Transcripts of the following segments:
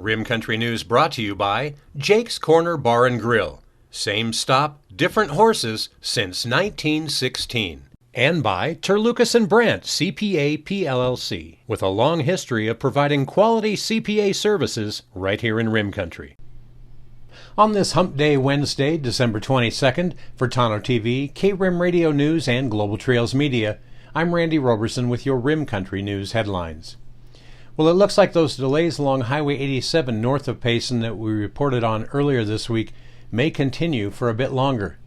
Rim Country News brought to you by Jake's Corner Bar and Grill. Same stop, different horses since 1916. And by Terlucas and Brandt, CPA PLLC, with a long history of providing quality CPA services right here in Rim Country. On this Hump Day Wednesday, December 22nd, for Tano TV, K-Rim Radio News, and Global Trails Media, I'm Randy Roberson with your Rim Country News headlines. Well, it looks like those delays along Highway 87 north of Payson that we reported on earlier this week may continue for a bit longer.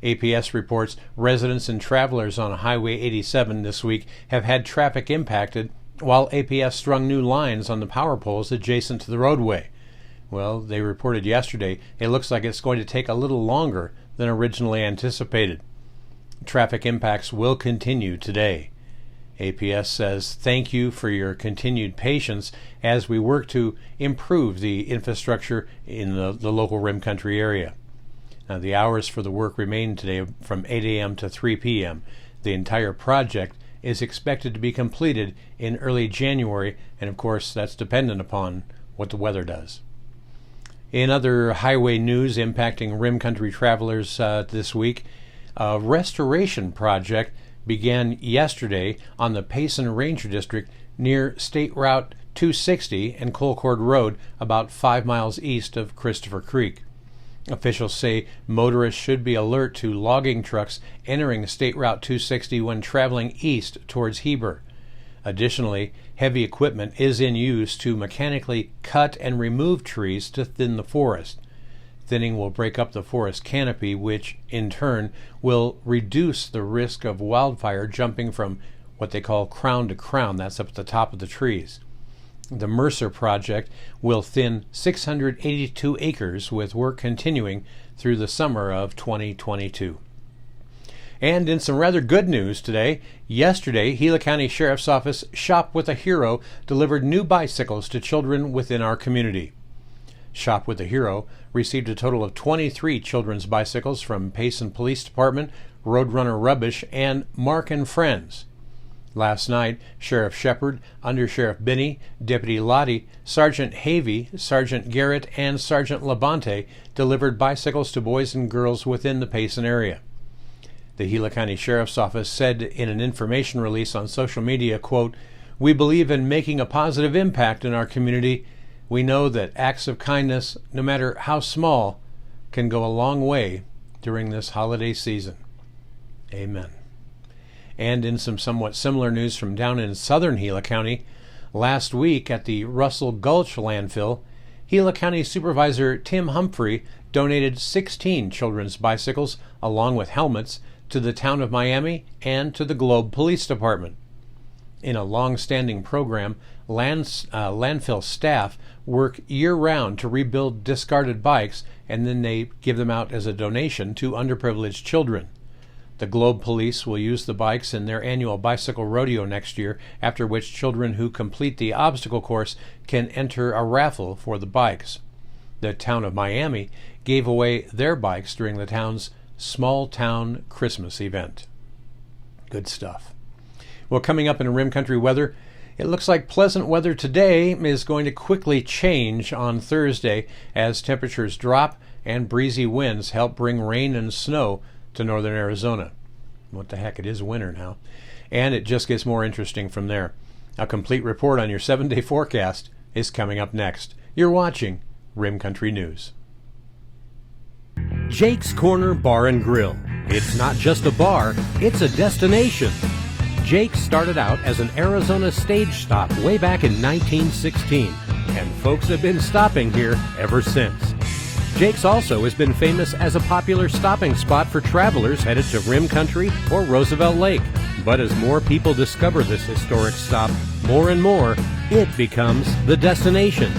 APS reports residents and travelers on Highway 87 this week have had traffic impacted while APS strung new lines on the power poles adjacent to the roadway. Well, they reported yesterday it looks like it's going to take a little longer than originally anticipated. Traffic impacts will continue today. APS says thank you for your continued patience as we work to improve the infrastructure in the local Rim Country area. Now, the hours for the work remain today from 8 a.m. to 3 p.m. The entire project is expected to be completed in early January, and of course that's dependent upon what the weather does. In other highway news impacting Rim Country travelers this week, a restoration project began yesterday on the Payson Ranger District near State Route 260 and Colcord Road, about 5 miles east of Christopher Creek. Officials say motorists should be alert to logging trucks entering State Route 260 when traveling east towards Heber. Additionally, heavy equipment is in use to mechanically cut and remove trees to thin the forest. Thinning will break up the forest canopy, which, in turn, will reduce the risk of wildfire jumping from what they call crown to crown. That's up at the top of the trees. The Mercer project will thin 682 acres, with work continuing through the summer of 2022. And in some rather good news today, yesterday, Gila County Sheriff's Office Shop with a Hero delivered new bicycles to children within our community. Shop with a Hero received a total of 23 children's bicycles from Payson Police Department, Roadrunner Rubbish, and Mark and Friends. Last night, Sheriff Shepard, Under Sheriff Binney, Deputy Lottie, Sergeant Havey, Sergeant Garrett, and Sergeant Labonte delivered bicycles to boys and girls within the Payson area. The Gila County Sheriff's Office said in an information release on social media, quote, "We believe in making a positive impact in our community. We know that acts of kindness, no matter how small, can go a long way during this holiday season." Amen. And in some somewhat similar news from down in southern Gila County, last week at the Russell Gulch landfill, Gila County Supervisor Tim Humphrey donated 16 children's bicycles along with helmets to the town of Miami and to the Globe Police Department. In a long-standing program, landfill staff work year-round to rebuild discarded bikes, and then they give them out as a donation to underprivileged children. The Globe Police will use the bikes in their annual bicycle rodeo next year, after which children who complete the obstacle course can enter a raffle for the bikes. The town of Miami gave away their bikes during the town's small town Christmas event. Good stuff. Well, coming up in Rim Country weather, it looks like pleasant weather today is going to quickly change on Thursday as temperatures drop and breezy winds help bring rain and snow to northern Arizona. What the heck, it is winter now. And it just gets more interesting from there. A complete report on your 7-day forecast is coming up next. You're watching Rim Country News. Jake's Corner Bar and Grill. It's not just a bar, it's a destination. Jake started out as an Arizona stage stop way back in 1916, and folks have been stopping here ever since. Jake's also has been famous as a popular stopping spot for travelers headed to Rim Country or Roosevelt Lake. But as more people discover this historic stop, more and more, it becomes the destination.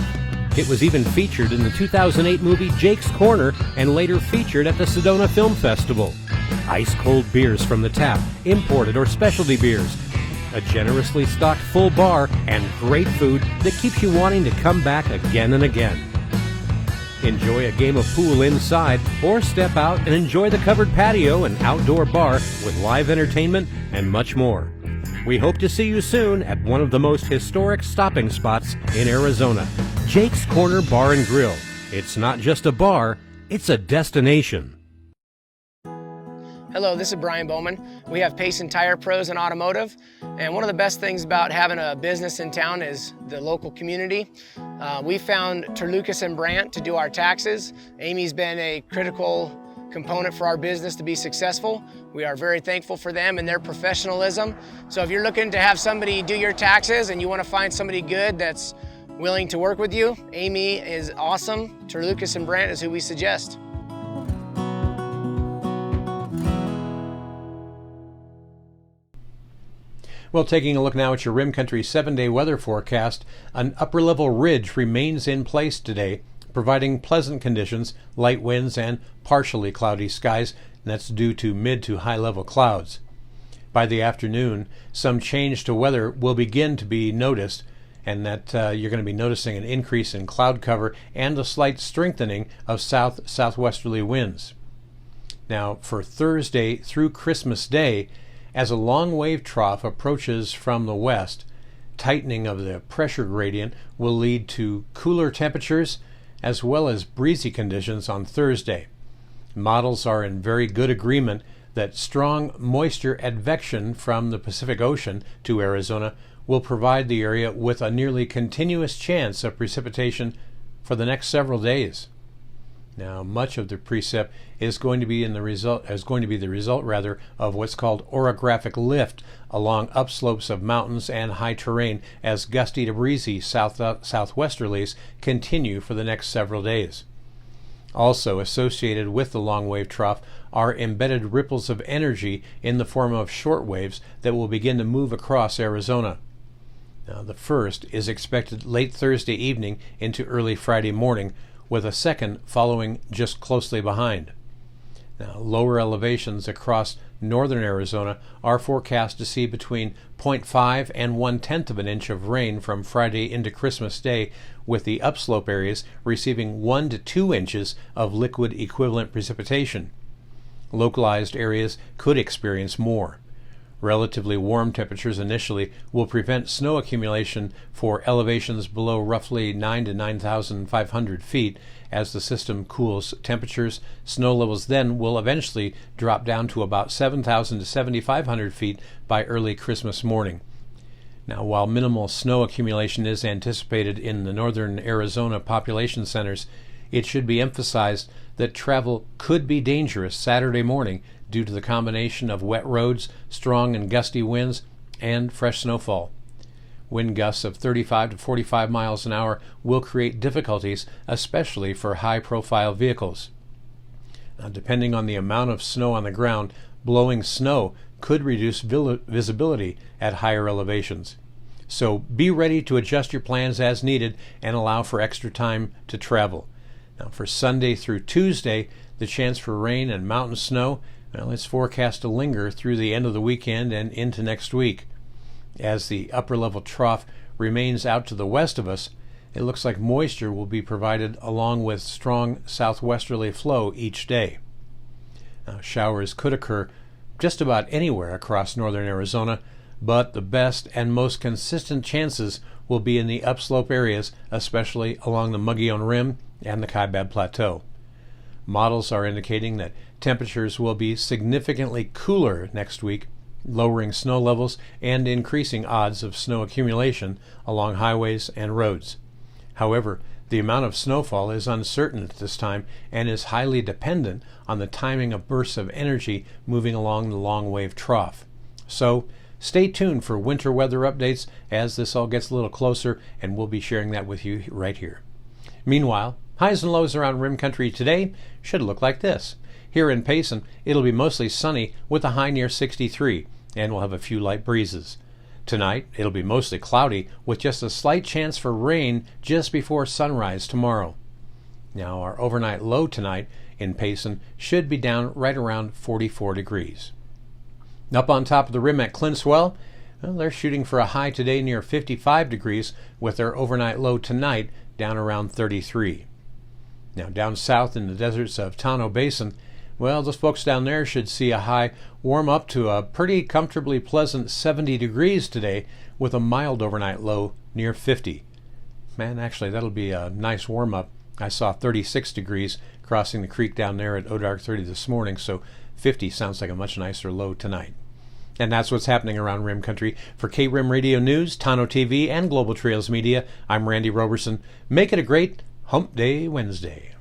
It was even featured in the 2008 movie Jake's Corner and later featured at the Sedona Film Festival. Ice-cold beers from the tap, imported or specialty beers, a generously stocked full bar, and great food that keeps you wanting to come back again and again. Enjoy a game of pool inside or step out and enjoy the covered patio and outdoor bar with live entertainment and much more. We hope to see you soon at one of the most historic stopping spots in Arizona. Jake's Corner Bar and Grill. It's not just a bar, it's a destination. Hello, this is Brian Bowman. We have Payson Tire Pros and Automotive, and one of the best things about having a business in town is the local community. We found Terlucas and Brandt to do our taxes. Amy's been a critical component for our business to be successful. We are very thankful for them and their professionalism. So if you're looking to have somebody do your taxes and you want to find somebody good that's willing to work with you, Amy is awesome. Terlucas and Brandt is who we suggest. Well, taking a look now at your Rim Country 7-day weather forecast, an upper-level ridge remains in place today, providing pleasant conditions, light winds, and partially cloudy skies, and that's due to mid to high-level clouds. By the afternoon, some change to weather will begin to be noticed, and that you're going to be noticing an increase in cloud cover and a slight strengthening of southwesterly winds. Now, for Thursday through Christmas Day, as a long wave trough approaches from the west, tightening of the pressure gradient will lead to cooler temperatures as well as breezy conditions on Thursday. Models are in very good agreement that strong moisture advection from the Pacific Ocean to Arizona will provide the area with a nearly continuous chance of precipitation for the next several days. Now, much of the precip is going to be the result of what's called orographic lift along upslopes of mountains and high terrain as gusty to breezy southwesterlies continue for the next several days. Also associated with the long wave trough are embedded ripples of energy in the form of short waves that will begin to move across Arizona. Now, the first is expected late Thursday evening into early Friday morning, with a second following just closely behind. Now, lower elevations across northern Arizona are forecast to see between 0.5 and 1/10 of an inch of rain from Friday into Christmas Day, with the upslope areas receiving 1 to 2 inches of liquid equivalent precipitation. Localized areas could experience more. Relatively warm temperatures initially will prevent snow accumulation for elevations below roughly 9 to 9,500 feet. As the system cools temperatures, snow levels then will eventually drop down to about 7,000 to 7,500 feet by early Christmas morning. Now, while minimal snow accumulation is anticipated in the northern Arizona population centers, it should be emphasized that travel could be dangerous Saturday morning due to the combination of wet roads, strong and gusty winds, and fresh snowfall. Wind gusts of 35 to 45 miles an hour will create difficulties, especially for high-profile vehicles. Now, depending on the amount of snow on the ground, blowing snow could reduce visibility at higher elevations. So be ready to adjust your plans as needed and allow for extra time to travel. Now, for Sunday through Tuesday, the chance for rain and mountain snow, it's forecast to linger through the end of the weekend and into next week. As the upper-level trough remains out to the west of us, it looks like moisture will be provided along with strong southwesterly flow each day. Now, showers could occur just about anywhere across northern Arizona, but the best and most consistent chances will be in the upslope areas, especially along the Mogollon Rim and the Kaibab Plateau. Models are indicating that temperatures will be significantly cooler next week, lowering snow levels and increasing odds of snow accumulation along highways and roads. However, the amount of snowfall is uncertain at this time and is highly dependent on the timing of bursts of energy moving along the long wave trough. So, stay tuned for winter weather updates as this all gets a little closer, and we'll be sharing that with you right here. Meanwhile, highs and lows around Rim Country today should look like this. Here in Payson, it'll be mostly sunny with a high near 63, and we'll have a few light breezes. Tonight, it'll be mostly cloudy with just a slight chance for rain just before sunrise tomorrow. Now, our overnight low tonight in Payson should be down right around 44 degrees. Up on top of the rim at Clintswell, they're shooting for a high today near 55 degrees with their overnight low tonight down around 33. Now, down south in the deserts of Tonto Basin, well, those folks down there should see a high warm up to a pretty comfortably pleasant 70 degrees today with a mild overnight low near 50. man, actually, that'll be a nice warm-up. I saw 36 degrees crossing the creek down there at Odark 30 this morning, so 50 sounds like a much nicer low tonight. And that's what's happening around Rim Country. For K-Rim Radio News, Tano TV, and Global Trails Media, I'm Randy Roberson. Make it a great Hump Day Wednesday.